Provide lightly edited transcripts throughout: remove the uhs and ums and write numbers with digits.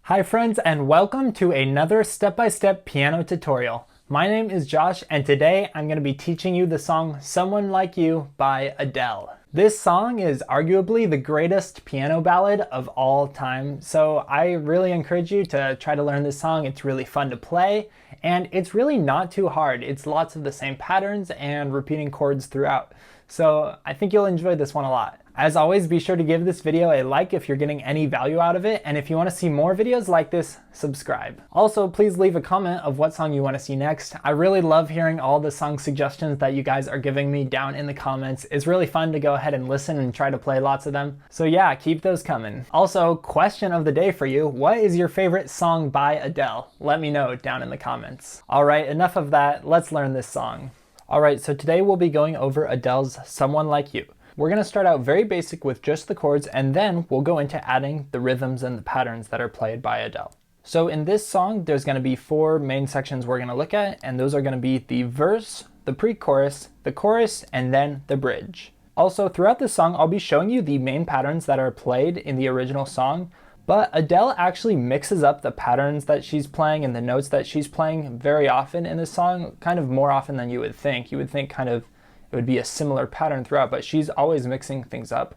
Hi friends, and welcome to another step-by-step piano tutorial. My name is Josh, and today I'm going to be teaching you the song Someone Like You by Adele. This song is arguably the greatest piano ballad of all time, so I really encourage you to try to learn this song. It's really fun to play, and it's really not too hard. It's lots of the same patterns and repeating chords throughout. So I think you'll enjoy this one a lot. As always, be sure to give this video a like if you're getting any value out of it, and if you want to see more videos like this, subscribe. Also, please leave a comment of what song you want to see next. I really love hearing all the song suggestions that you guys are giving me down in the comments. It's really fun to go ahead and listen and try to play lots of them. So yeah, keep those coming. Also, question of the day for you: what is your favorite song by Adele? Let me know down in the comments. Alright, enough of that, let's learn this song. Alright, so today we'll be going over Adele's Someone Like You. We're going to start out very basic with just the chords, and then we'll go into adding the rhythms and the patterns that are played by Adele. So in this song, there's going to be four main sections we're going to look at, and those are going to be the verse, the pre-chorus, the chorus, and then the bridge. Also, throughout this song, I'll be showing you the main patterns that are played in the original song, but Adele actually mixes up the patterns that she's playing and the notes that she's playing very often in this song, kind of more often than you would think. You would think kind of it would be a similar pattern throughout, but she's always mixing things up.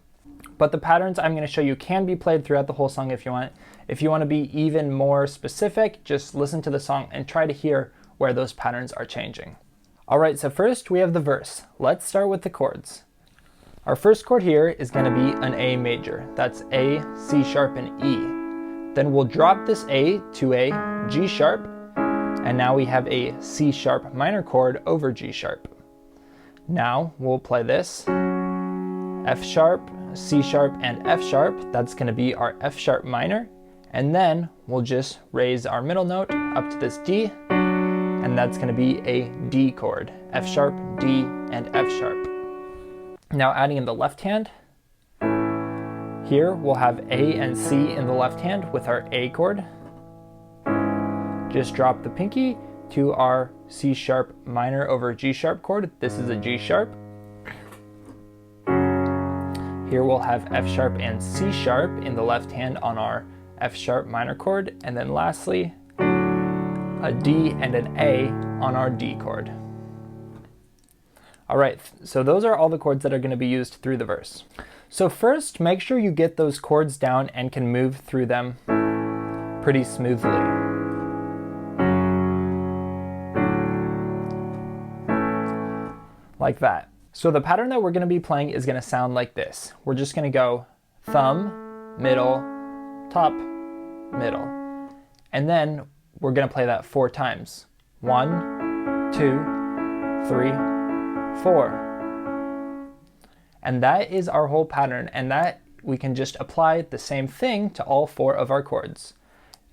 But the patterns I'm going to show you can be played throughout the whole song if you want. If you want to be even more specific, just listen to the song and try to hear where those patterns are changing. Alright, so first we have the verse. Let's start with the chords. Our first chord here is going to be an A major. That's A, C sharp, and E. Then we'll drop this A to a G sharp, and now we have a C sharp minor chord over G sharp. Now we'll play this F sharp, C sharp, and F sharp. That's going to be our F sharp minor. And then we'll just raise our middle note up to this D, and that's going to be a D chord. F sharp, D, and F sharp. Now adding in the left hand, here we'll have A and C in the left hand with our A chord. Just drop the pinky to our C sharp minor over G sharp chord. This is a G sharp. Here we'll have F sharp and C sharp in the left hand on our F sharp minor chord. And then lastly, a D and an A on our D chord. Alright, so those are all the chords that are going to be used through the verse. So first, make sure you get those chords down and can move through them pretty smoothly. Like that. So the pattern that we're going to be playing is going to sound like this. We're just going to go thumb, middle, top, middle. And then we're going to play that 4 times. 1, 2, 3, 4. And that is our whole pattern, and that we can just apply the same thing to all 4 of our chords.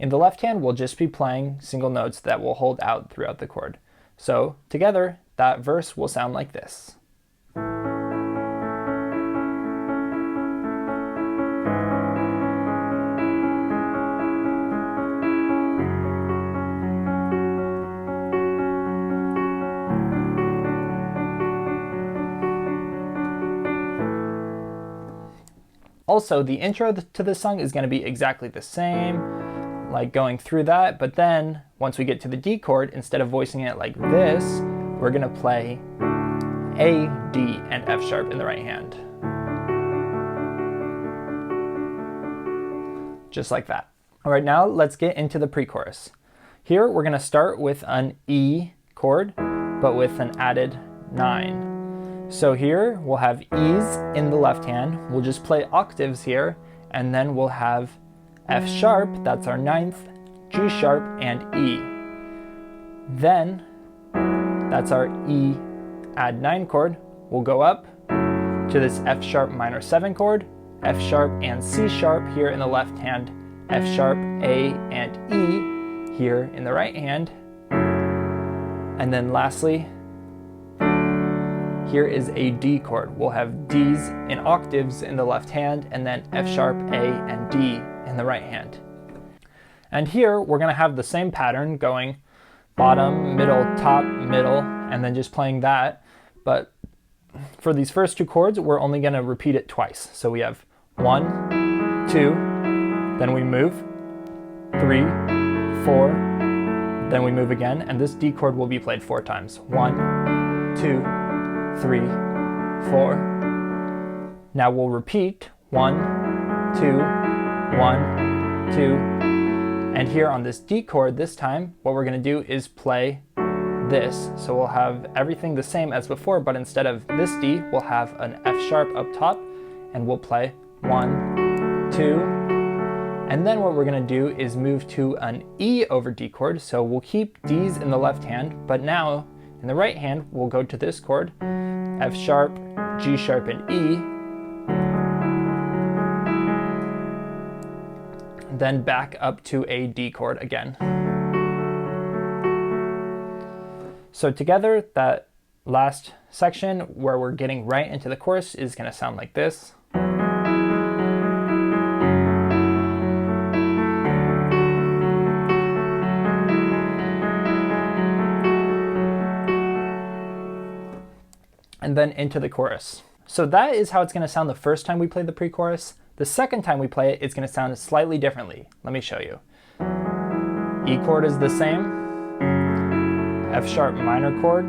In the left hand, we'll just be playing single notes that will hold out throughout the chord. So together, that verse will sound like this. Also, the intro to this song is going to be exactly the same, like going through that, but then once we get to the D chord, instead of voicing it like this, we're going to play A, D, and F sharp in the right hand. Just like that. Alright, now let's get into the pre-chorus. Here we're going to start with an E chord, but with an added 9. So here we'll have E's in the left hand, we'll just play octaves here, and then we'll have F sharp, that's our 9th, G sharp, and E. Then, that's our E add 9 chord, we'll go up to this F sharp minor 7 chord, F sharp and C sharp here in the left hand, F sharp, A, and E here in the right hand. And then lastly, here is a D chord. We'll have D's in octaves in the left hand, and then F sharp, A, and D in the right hand. And here we're going to have the same pattern going bottom, middle, top, middle, and then just playing that. But for these first 2 chords, we're only going to repeat it twice. So we have 1, 2, then we move, 3, 4, then we move again, and this D chord will be played 4 times. 1, 2, 3, 4. Now we'll repeat 1, 2, 1, 2, and here on this D chord this time, what we're going to do is play this. So we'll have everything the same as before, but instead of this D, we'll have an F sharp up top, and we'll play 1, 2, and then what we're going to do is move to an E over D chord. So we'll keep D's in the left hand, but now in the right hand, we'll go to this chord, F sharp, G sharp, and E, then back up to a D chord again. So together, that last section where we're getting right into the chorus is going to sound like this. And then into the chorus. So that is how it's going to sound the first time we play the pre-chorus. The second time we play it, it's going to sound slightly differently. Let me show you. E chord is the same. F sharp minor chord.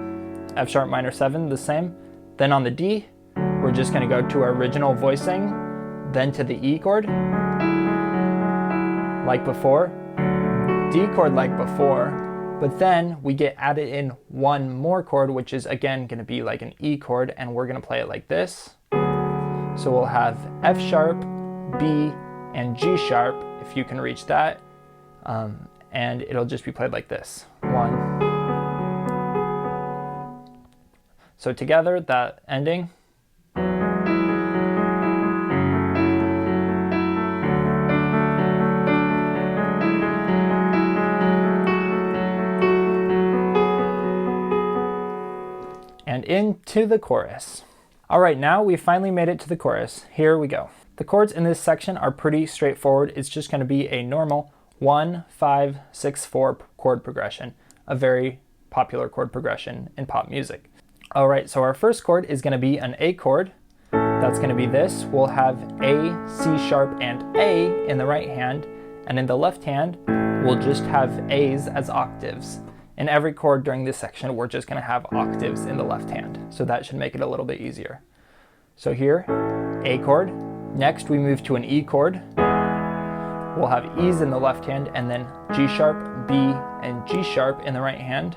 F sharp minor 7, the same. Then on the D, we're just going to go to our original voicing, then to the E chord, like before. D chord like before. But then we get added in one more chord, which is again going to be like an E chord, and we're going to play it like this. So we'll have F sharp, B, and G sharp, if you can reach that. And it'll just be played like this. 1. So together, that ending. And into the chorus. All right, now we finally made it to the chorus. Here we go. The chords in this section are pretty straightforward. It's just going to be a normal 1, 5, 6, 4 chord progression, a very popular chord progression in pop music. All right, so our first chord is going to be an A chord. That's going to be this. We'll have A, C sharp, and A in the right hand, and in the left hand, we'll just have A's as octaves. In every chord during this section, we're just going to have octaves in the left hand, so that should make it a little bit easier. So here, A chord. Next, we move to an E chord. We'll have E's in the left hand, and then G sharp, B, and G sharp in the right hand.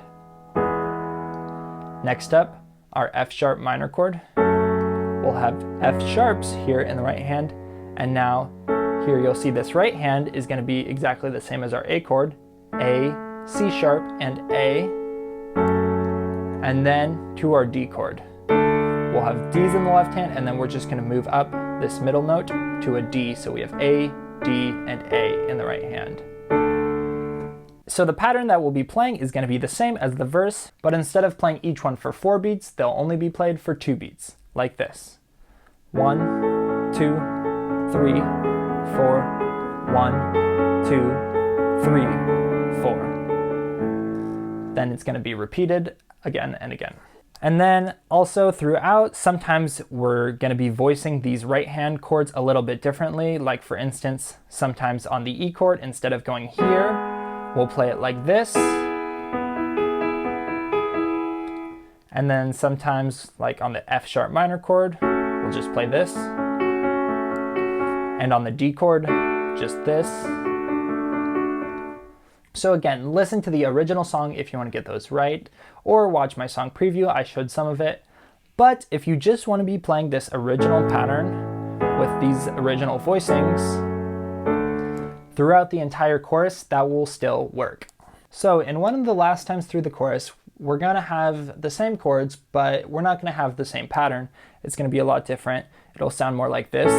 Next up, our F sharp minor chord. We'll have F sharps here in the right hand, and now here you'll see this right hand is going to be exactly the same as our A chord, A, C sharp, and A, and then to our D chord. We'll have D's in the left hand, and then we're just going to move up this middle note to a D, so we have A, D, and A in the right hand. So the pattern that we'll be playing is going to be the same as the verse, but instead of playing each one for 4 beats, they'll only be played for 2 beats, like this. 1, 2, 3, 4, 1, 2, 3, 4. Then it's going to be repeated again and again. And then also throughout, sometimes we're going to be voicing these right hand chords a little bit differently. Like for instance, sometimes on the E chord, instead of going here, we'll play it like this. And then sometimes, like on the F sharp minor chord, we'll just play this. And on the D chord, just this. So again, listen to the original song if you want to get those right, or watch my song preview, I showed some of it. But if you just want to be playing this original pattern with these original voicings throughout the entire chorus, that will still work. So in one of the last times through the chorus, we're going to have the same chords, but we're not going to have the same pattern. It's going to be a lot different. It'll sound more like this.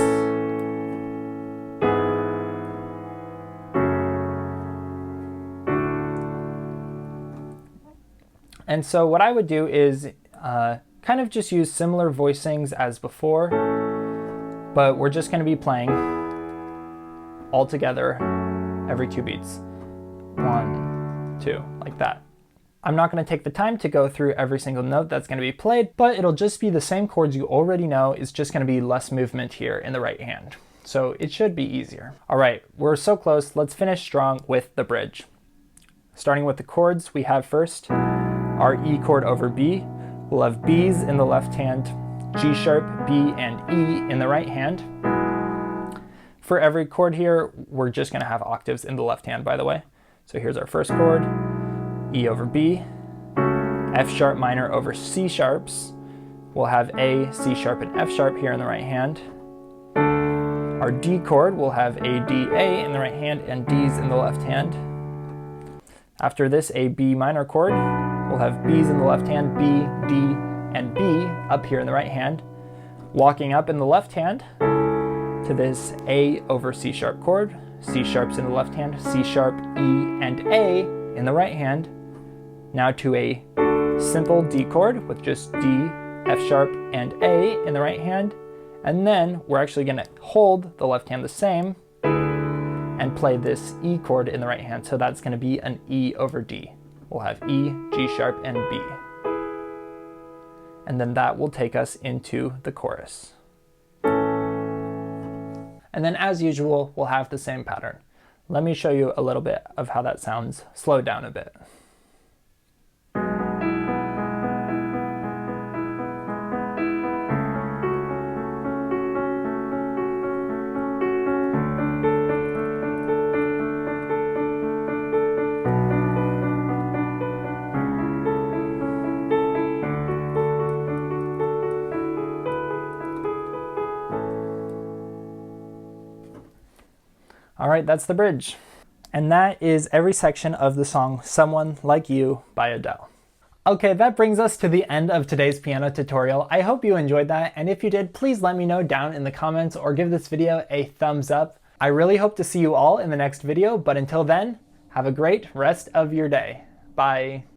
And so what I would do is kind of just use similar voicings as before, but we're just going to be playing all together every 2 beats. 1, 2, like that. I'm not going to take the time to go through every single note that's going to be played, but it'll just be the same chords you already know. It's just going to be less movement here in the right hand. so it should be easier. All right, we're so close. Let's finish strong with the bridge. Starting with the chords, we have first our E chord over B. We'll have B's in the left hand, G sharp, B, and E in the right hand. For every chord here, we're just gonna have octaves in the left hand, by the way. So here's our first chord, E over B, F sharp minor over C sharps. We'll have A, C sharp, and F sharp here in the right hand. Our D chord will have A, D, A in the right hand and D's in the left hand. After this, a B minor chord, we'll have B's in the left hand, B, D, and B up here in the right hand. Walking up in the left hand to this A over C sharp chord, C sharp's in the left hand, C sharp, E, and A in the right hand. Now to a simple D chord with just D, F sharp, and A in the right hand. And then we're actually going to hold the left hand the same and play this E chord in the right hand. So that's going to be an E over D. We'll have E, G sharp, and B. And then that will take us into the chorus. And then as usual, we'll have the same pattern. Let me show you a little bit of how that sounds slowed down a bit. All right, that's the bridge. And that is every section of the song Someone Like You by Adele. Okay, that brings us to the end of today's piano tutorial. I hope you enjoyed that, and if you did, please let me know down in the comments or give this video a thumbs up. I really hope to see you all in the next video, but until then, have a great rest of your day. Bye.